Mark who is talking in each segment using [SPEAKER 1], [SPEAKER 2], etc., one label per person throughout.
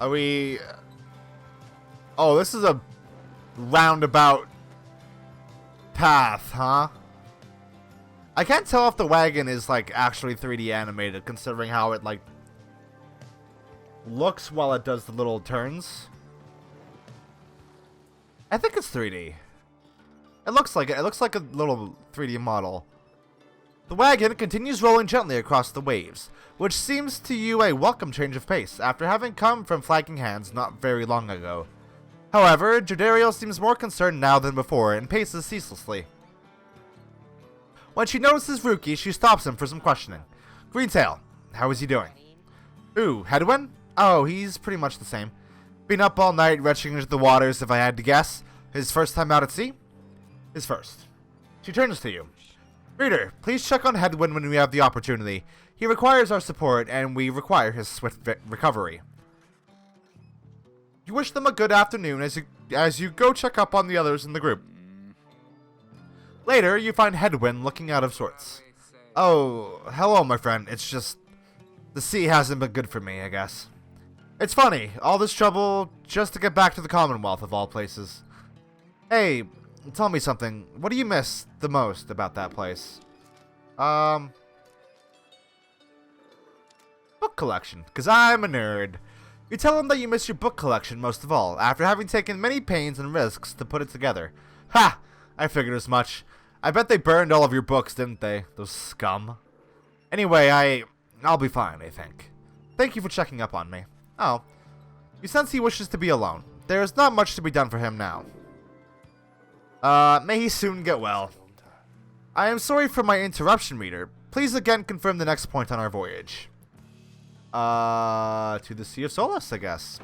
[SPEAKER 1] Are we... Oh, this is a roundabout path, huh? I can't tell if the wagon is, like, actually 3D animated, considering how it, like, looks while it does the little turns. I think it's 3D. It looks like it. It looks like a little 3D model. The wagon continues rolling gently across the waves, which seems to you a welcome change of pace after having come from flagging hands not very long ago. However, Jodariel seems more concerned now than before and paces ceaselessly. When she notices Ruki, she stops him for some questioning. Greentail, how is he doing? Ooh, Hedwin? Oh, he's pretty much the same. Been up all night, retching into the waters, if I had to guess. His first time out at sea? His first. She turns to you. Reader, please check on Hedwin when we have the opportunity. He requires our support, and we require his swift recovery. You wish them a good afternoon as you go check up on the others in the group. Later, you find Hedwin looking out of sorts. Oh, hello, my friend. It's just... the sea hasn't been good for me, I guess. It's funny, all this trouble just to get back to the Commonwealth of all places. Hey, tell me something. What do you miss the most about that place? Book collection, because I'm a nerd. You tell him that you miss your book collection most of all, after having taken many pains and risks to put it together. Ha! I figured as much. I bet they burned all of your books, didn't they? Those scum. Anyway, I'll be fine, I think. Thank you for checking up on me. Oh. You sense he wishes to be alone. There is not much to be done for him now. May he soon get well. I am sorry for my interruption, reader. Please again confirm the next point on our voyage. To the Sea of Solace, I guess.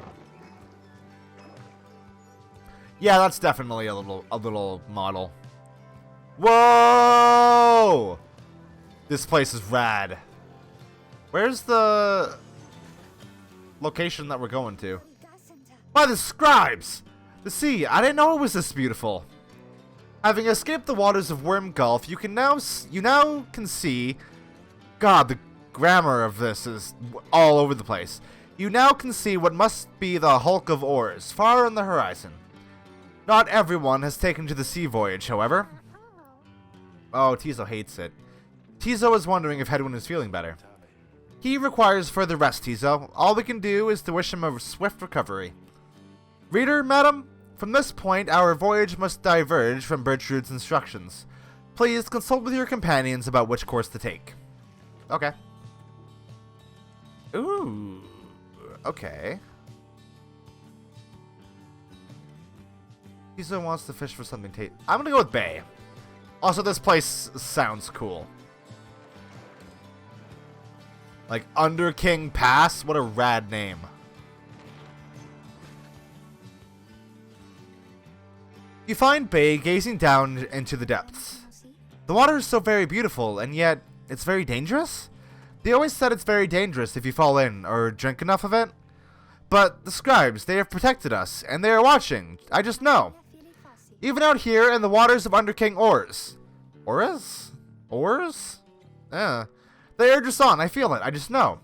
[SPEAKER 1] Yeah, that's definitely a little model. Whoa! This place is rad. Where's the location that we're going to? By the scribes! The sea, I didn't know it was this beautiful. Having escaped the waters of Worm Gulf, you now can see... God, the grammar of this is all over the place. You now can see what must be the hulk of oars, far on the horizon. Not everyone has taken to the sea voyage, however. Oh, Tizo hates it. Tizo is wondering if Hedwin is feeling better. He requires further rest, Tizo. All we can do is to wish him a swift recovery. Reader, madam, from this point, our voyage must diverge from Bertrude's instructions. Please consult with your companions about which course to take. Okay. Ooh. Okay. Tizo wants to fish for something I'm gonna go with Bay. Also, this place sounds cool. Like, Under King Pass? What a rad name. You find Bay gazing down into the depths. The water is so very beautiful, and yet it's very dangerous? They always said it's very dangerous if you fall in or drink enough of it. But the scribes, they have protected us, and they are watching. I just know. Even out here in the waters of Under King Oars. Oars? Oars? Yeah. They urge us on, I feel it, I just know.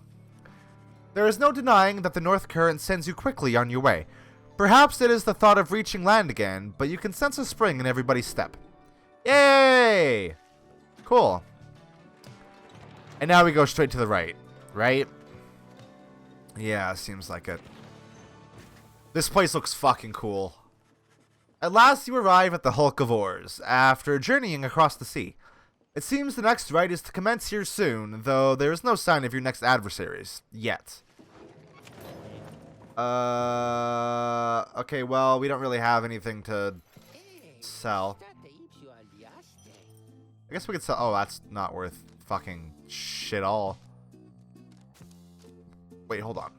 [SPEAKER 1] There is no denying that the North Current sends you quickly on your way. Perhaps it is the thought of reaching land again, but you can sense a spring in everybody's step. Yay! Cool. And now we go straight to the right, right? Yeah, seems like it. This place looks fucking cool. At last you arrive at the Hulk of Oars, after journeying across the sea. It seems the next rite is to commence here soon, though there is no sign of your next adversaries, yet. Okay, well, we don't really have anything to sell. I guess we could sell... Oh, that's not worth fucking shit all. Wait, hold on.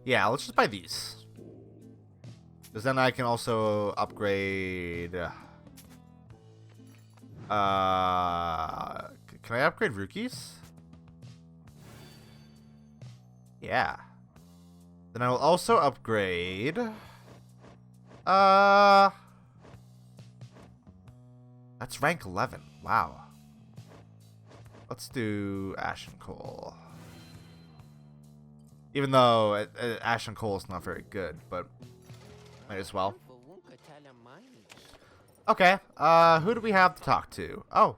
[SPEAKER 1] Yeah, let's just buy these. Because then I can also upgrade... Can I upgrade Rookies? Yeah. Then I will also upgrade... That's rank 11. Wow. let's do ash and coal. Even though ash and coal is not very good, but might as well. Okay, who do we have to talk to? Oh,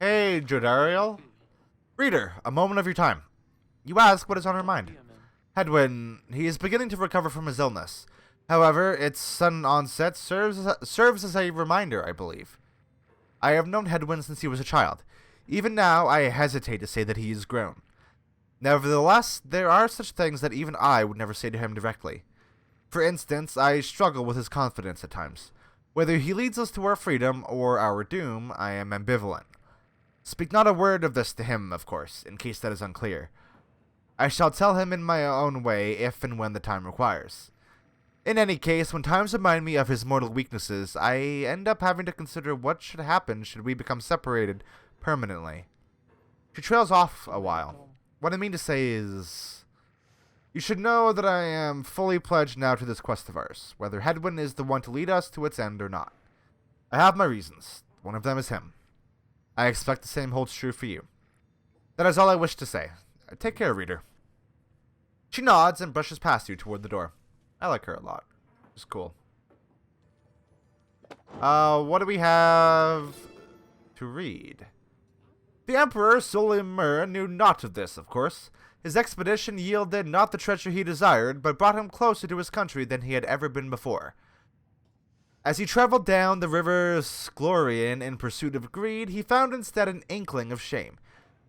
[SPEAKER 1] hey, Jodariel. Reader, a moment of your time. You ask what is on her mind. Hedwyn, he is beginning to recover from his illness. However, its sudden onset serves as a reminder, I believe. I have known Hedwyn since he was a child. Even now, I hesitate to say that he is grown. Nevertheless, there are such things that even I would never say to him directly. For instance, I struggle with his confidence at times. Whether he leads us to our freedom or our doom, I am ambivalent. Speak not a word of this to him, of course, in case that is unclear. I shall tell him in my own way if and when the time requires. In any case, when times remind me of his mortal weaknesses, I end up having to consider what should happen should we become separated permanently. She trails off a while. What I mean to say is, you should know that I am fully pledged now to this quest of ours, whether Hedwyn is the one to lead us to its end or not. I have my reasons. One of them is him. I expect the same holds true for you. That is all I wish to say. Take care, reader. She nods and brushes past you toward the door. I like her a lot. She's cool. What do we have to read? The Emperor Solimur knew naught of this, of course. His expedition yielded not the treasure he desired, but brought him closer to his country than he had ever been before. As he traveled down the river Sklorian in pursuit of greed, he found instead an inkling of shame.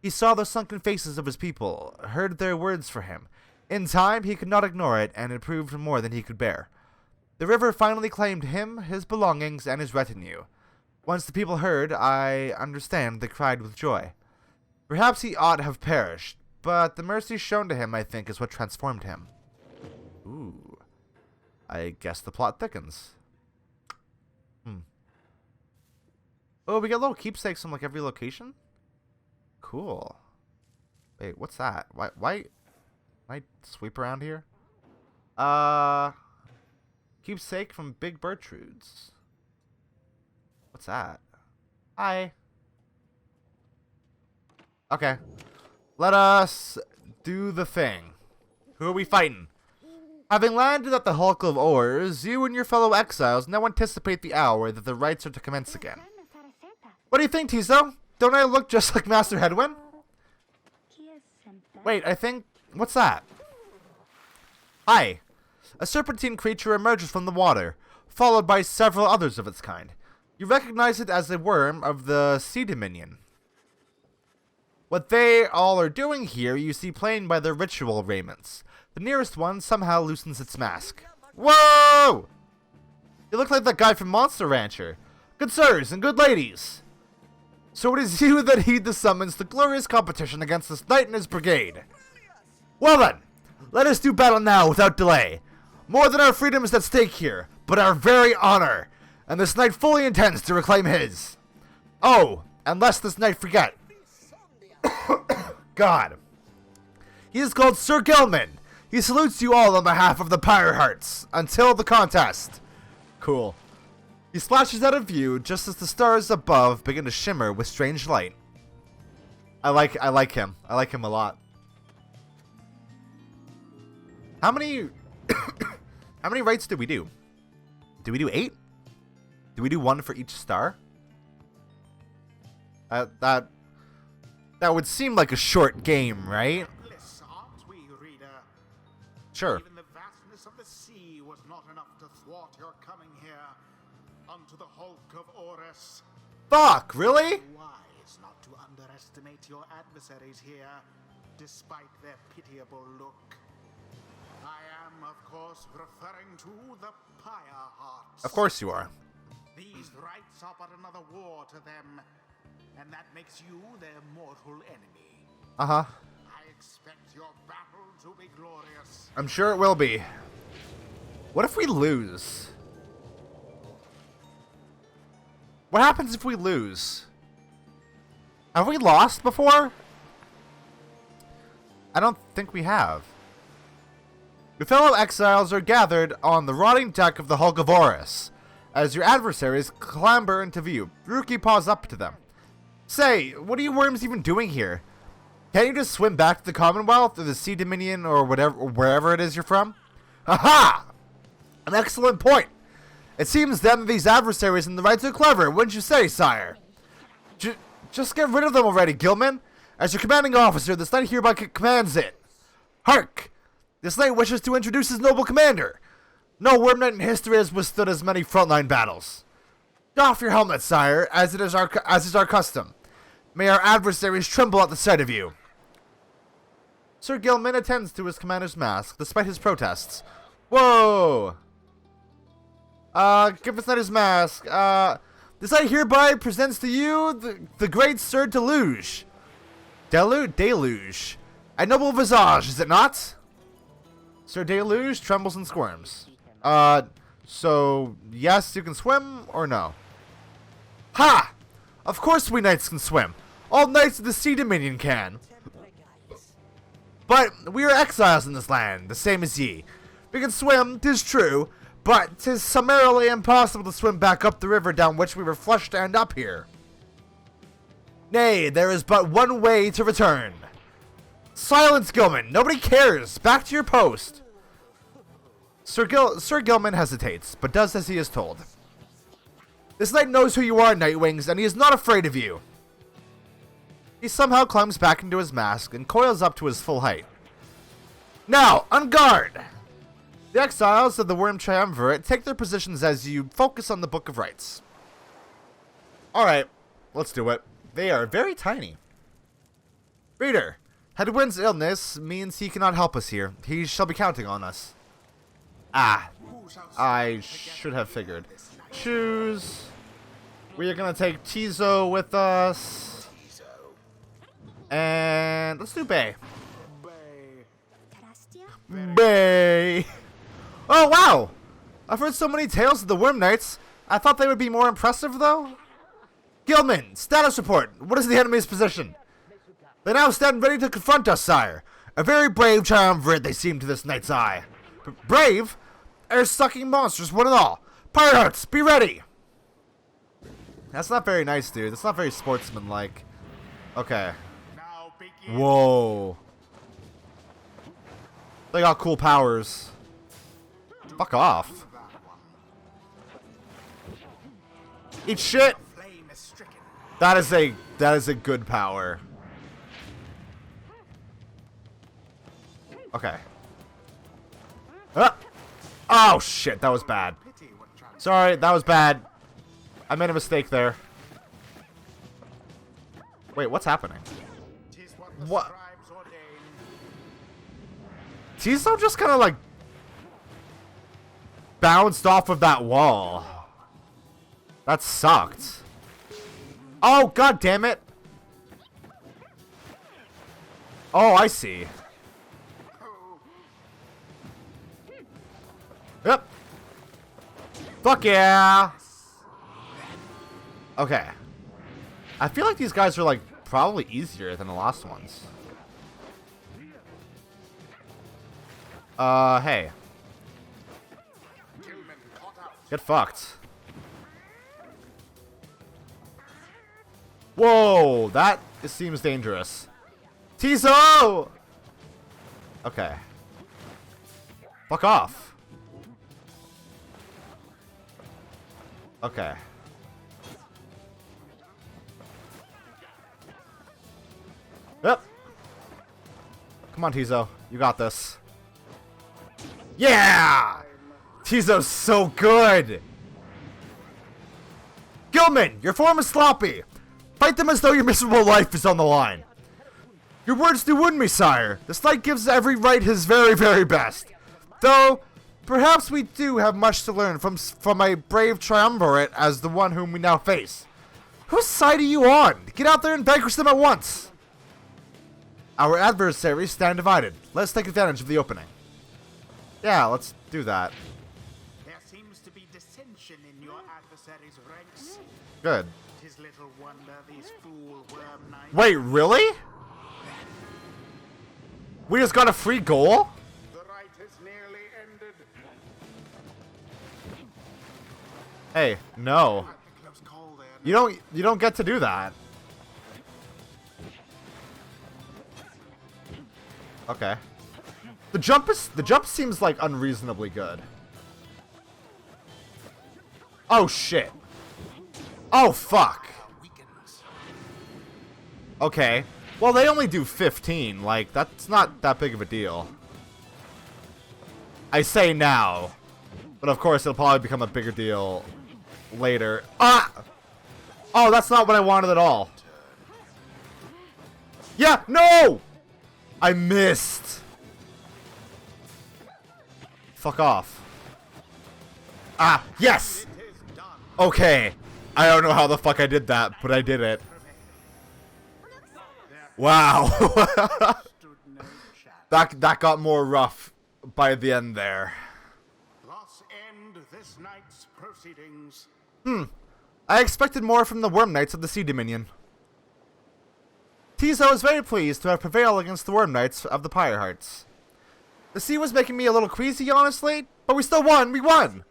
[SPEAKER 1] He saw the sunken faces of his people, heard their words for him. In time, he could not ignore it, and it proved more than he could bear. The river finally claimed him, his belongings, and his retinue. Once the people heard, I understand, they cried with joy. Perhaps he ought to have perished, but the mercy shown to him, I think, is what transformed him. Ooh. I guess the plot thickens. Oh, we get little keepsakes from, like, every location? Cool. Wait, what's that? Why can I sweep around here? Keepsake from Big Bertrude's. What's that? Hi. Okay. Let us do the thing. Who are we fighting? Having landed at the Hulk of Ores, you and your fellow exiles now anticipate the hour that the rites are to commence again. What do you think, Tiso? Don't I look just like Master Hedwyn? Wait, I think... What's that? Hi. A serpentine creature emerges from the water, followed by several others of its kind. You recognize it as a worm of the Sea Dominion. What they all are doing here, you see plain by their ritual raiments. The nearest one somehow loosens its mask. Whoa! You look like that guy from Monster Rancher. Good sirs and good ladies. So it is you that heed the summons to glorious competition against this knight and his brigade. Well then, let us do battle now without delay. More than our freedom is at stake here, but our very honor. And this knight fully intends to reclaim his. Oh, and lest this knight forget. God. He is called Sir Gilman. He salutes you all on behalf of the Pyre Hearts. Until the contest. Cool. He splashes out of view just as the stars above begin to shimmer with strange light. I like him. I like him a lot. How many how many rights did we do? Did we do 8? Did we do 1 for each star? That would seem like a short game, right? Sure.
[SPEAKER 2] Even the vastness of the sea was not enough to thwart your coming here unto the Hulk of Ores.
[SPEAKER 1] Fuck, really?
[SPEAKER 2] Wise not to underestimate your adversaries here, despite their pitiable look. I am, of course, referring to the Pyre Hearts.
[SPEAKER 1] Of course you are.
[SPEAKER 2] These rites are but another war to them, and that makes you their mortal enemy.
[SPEAKER 1] Uh-huh.
[SPEAKER 2] I expect your battle to be glorious.
[SPEAKER 1] I'm sure it will be. What if we lose? What happens if we lose? Have we lost before? I don't think we have. Your fellow exiles are gathered on the rotting deck of the Hulk of Ores. As your adversaries clamber into view, Ruki paws up to them. Say, what are you worms even doing here? Can't you just swim back to the Commonwealth or the Sea Dominion or whatever, wherever it is you're from? Aha! An excellent point. It seems then that these adversaries in the right are clever, wouldn't you say, sire? Just get rid of them already, Gilman. As your commanding officer, this knight hereby commands it. Hark! This knight wishes to introduce his noble commander. No worm knight in history has withstood as many frontline battles. Doff your helmet, sire, as is our custom. May our adversaries tremble at the sight of you. Sir Gilman attends to his commander's mask, despite his protests. Whoa! Give this knight his mask. This knight hereby presents to you the great Sir Deluge. Deluge. A noble visage, is it not? Sir Deluge trembles and squirms. So, yes, you can swim, or no? Ha! Of course we knights can swim. All knights of the Sea Dominion can. But we are exiles in this land, the same as ye. We can swim, 'tis true, but 'tis summarily impossible to swim back up the river down which we were flushed to end up here. Nay, there is but one way to return. Silence, Gilman! Nobody cares! Back to your post! Sir Gilman hesitates, but does as he is told. This knight knows who you are, Nightwings, and he is not afraid of you. He somehow climbs back into his mask and coils up to his full height. Now, on guard! The exiles of the Worm Triumvirate take their positions as you focus on the Book of Rites. Alright, let's do it. They are very tiny. Reader, Hedwin's illness means he cannot help us here. He shall be counting on us. Ah, I should have figured. Choose. We are going to take Tizo with us. And let's do Bay. Bay. Oh, wow. I've heard so many tales of the Worm Knights. I thought they would be more impressive, though. Gilman, status report. What is the enemy's position? They now stand ready to confront us, sire. A very brave triumvirate they seem to this knight's eye. Brave? Air-sucking monsters, one and all. Pyre, be ready. That's not very nice, dude. That's not very sportsmanlike. Okay. Whoa. They got cool powers. Fuck off. Eat shit. That is a good power. Okay. Oh shit, that was bad. Sorry, that was bad. I made a mistake there. Wait, what's happening? What? Tizo just kind of like bounced off of that wall. That sucked. Oh, god damn it. Oh, I see. Yep. Fuck yeah. Okay. I feel like these guys are like probably easier than the last ones. Hey. Get fucked. Whoa, that seems dangerous. Tizo! Okay. Fuck off. Okay. Yep. Come on, Tizo. You got this. Yeah! Tizo's so good! Gilman, your form is sloppy. Fight them as though your miserable life is on the line. Your words do wound me, sire. This knight gives every right his very, very best. Though, perhaps we do have much to learn from a brave triumvirate as the one whom we now face. Whose side are you on? Get out there and vanquish them at once. Our adversaries stand divided. Let's take advantage of the opening. Yeah, let's do that.
[SPEAKER 2] There seems to be dissension in your adversaries' ranks.
[SPEAKER 1] Good.
[SPEAKER 2] 'Tis little wonder these fool worm knights.
[SPEAKER 1] Wait, really? We just got a free goal?
[SPEAKER 2] The right is nearly ended.
[SPEAKER 1] Hey, no.
[SPEAKER 2] Close call there.
[SPEAKER 1] You don't get to do that. Okay. The jump seems like unreasonably good. Oh shit. Oh fuck. Okay. Well, they only do 15. Like, that's not that big of a deal. I say now. But of course, it'll probably become a bigger deal later. Ah! Oh, that's not what I wanted at all. Yeah, no! I missed. Fuck off. Ah, yes! Okay. I don't know how the fuck I did that, but I did it. Wow. that got more rough by the end there.
[SPEAKER 2] Thus end this night's proceedings.
[SPEAKER 1] I expected more from the Worm Knights of the Sea Dominion. Tizo is very pleased to have prevailed against the Worm Knights of the Pyre Hearts. The sea was making me a little queasy, honestly, but we still won. We won!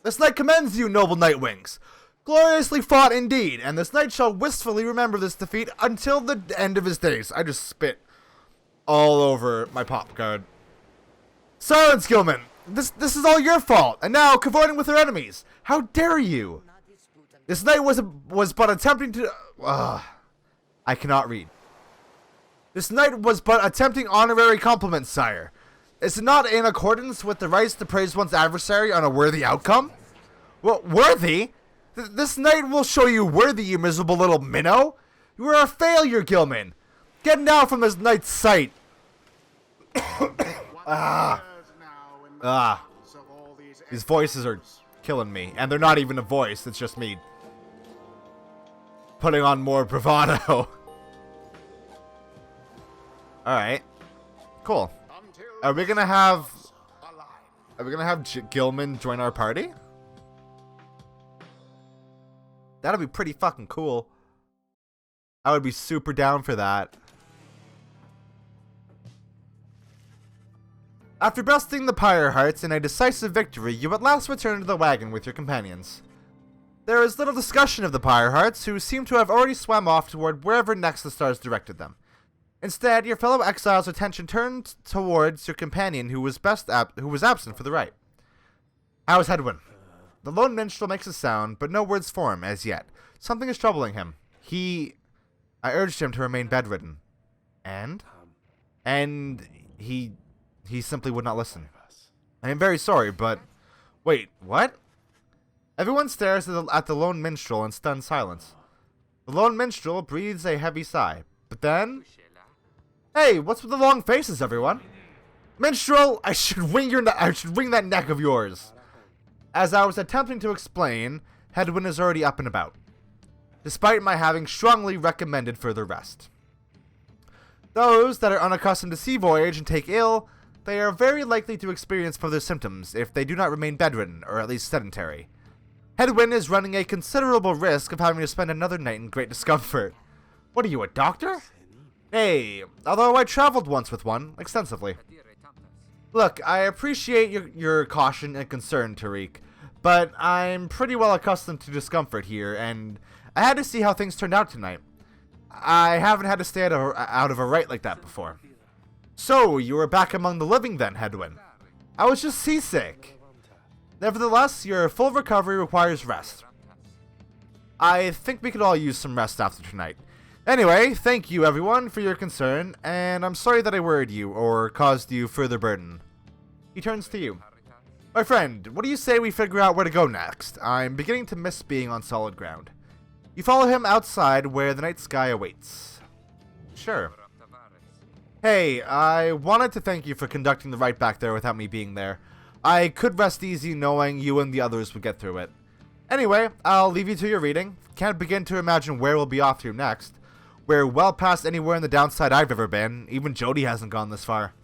[SPEAKER 1] This knight commends you, noble Nightwings. Gloriously fought indeed, and this knight shall wistfully remember this defeat until the end of his days. I just spit all over my pop card. Silence, Gilman! This is all your fault, and now cavorting with our enemies. How dare you? This knight was but attempting to... I cannot read. This knight was but attempting honorary compliments, sire. Is it not in accordance with the rights to praise one's adversary on a worthy outcome? Well, worthy? This knight will show you worthy, you miserable little minnow. You are a failure, Gilman. Get now from this knight's sight. These voices are killing me. And they're not even a voice. It's just me putting on more bravado. Alright. Cool. Are we gonna have Gilman join our party? That'd be pretty fucking cool. I would be super down for that. After besting the Pyre Hearts in a decisive victory, you at last return to the wagon with your companions. There is little discussion of the Pyre Hearts, who seem to have already swam off toward wherever next the stars directed them. Instead, your fellow exile's attention turned towards your companion who was absent for the rite. How's Hedwin? The lone minstrel makes a sound, but no words form as yet. Something is troubling him. I urged him to remain bedridden. And he simply would not listen. I am very sorry, but... Wait, what? Everyone stares at the lone minstrel in stunned silence. The lone minstrel breathes a heavy sigh, but then... Hey, what's with the long faces, everyone? Minstrel, I should wring that neck of yours. As I was attempting to explain, Hedwin is already up and about, despite my having strongly recommended further rest. Those that are unaccustomed to sea voyage and take ill, they are very likely to experience further symptoms if they do not remain bedridden, or at least sedentary. Hedwin is running a considerable risk of having to spend another night in great discomfort. What are you, a doctor? Hey, although I traveled once with one, extensively. Look, I appreciate your caution and concern, Tariq, but I'm pretty well accustomed to discomfort here, and I had to see how things turned out tonight. I haven't had to stay out of a rite like that before. So, you were back among the living then, Hedwin. I was just seasick. Nevertheless, your full recovery requires rest. I think we could all use some rest after tonight. Anyway, thank you everyone for your concern, and I'm sorry that I worried you or caused you further burden. He turns to you. My friend, what do you say we figure out where to go next? I'm beginning to miss being on solid ground. You follow him outside where the night sky awaits. Sure. Hey, I wanted to thank you for conducting the rite back there without me being there. I could rest easy knowing you and the others would get through it. Anyway, I'll leave you to your reading. Can't begin to imagine where we'll be off to next. We're well past anywhere in the downside I've ever been. Even Jody hasn't gone this far.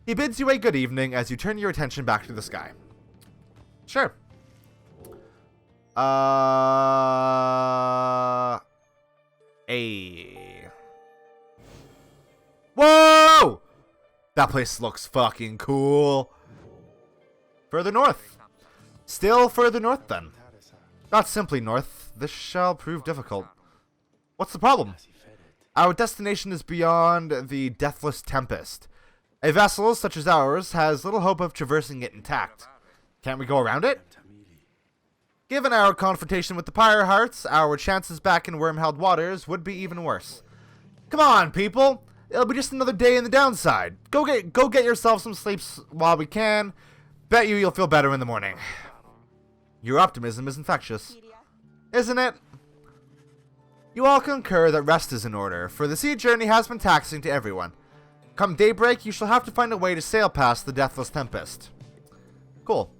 [SPEAKER 1] He bids you a good evening as you turn your attention back to the sky. Sure. Whoa! That place looks fucking cool. Further north. Still further north then. Not simply north. This shall prove difficult. What's the problem? Our destination is beyond the Deathless Tempest. A vessel such as ours has little hope of traversing it intact. Can't we go around it? Given our confrontation with the Pyre Hearts, our chances back in worm-held waters would be even worse. Come on, people! It'll be just another day in the downside. Go get yourself some sleep while we can. Bet you'll feel better in the morning. Your optimism is infectious, isn't it? You all concur that rest is in order, for the sea journey has been taxing to everyone. Come daybreak, you shall have to find a way to sail past the Deathless Tempest. Cool.